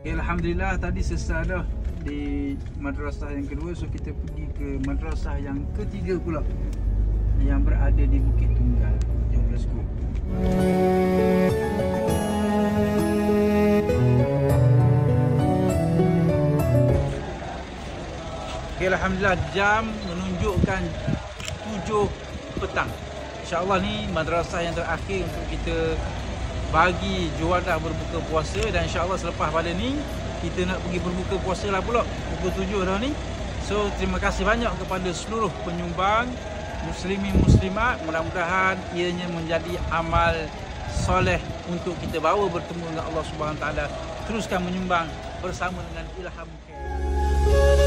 Okay, Alhamdulillah tadi selesai dah di madrasah yang kedua. So kita pergi ke madrasah yang ketiga pula, yang berada di Bukit Tunggal. Jom, let's go. Okay, Alhamdulillah jam menunjukkan 7 petang. InsyaAllah ni madrasah yang terakhir untuk kita bagi juadah berbuka puasa. Dan insyaAllah selepas pada ni kita nak pergi berbuka puasa lah pula pukul 7 dah ni. So terima kasih banyak kepada seluruh penyumbang, muslimin muslimat. Mudah-mudahan ianya menjadi amal soleh untuk kita bawa bertemu dengan Allah Subhanahu Wa Taala. Teruskan menyumbang bersama dengan Ilham Care.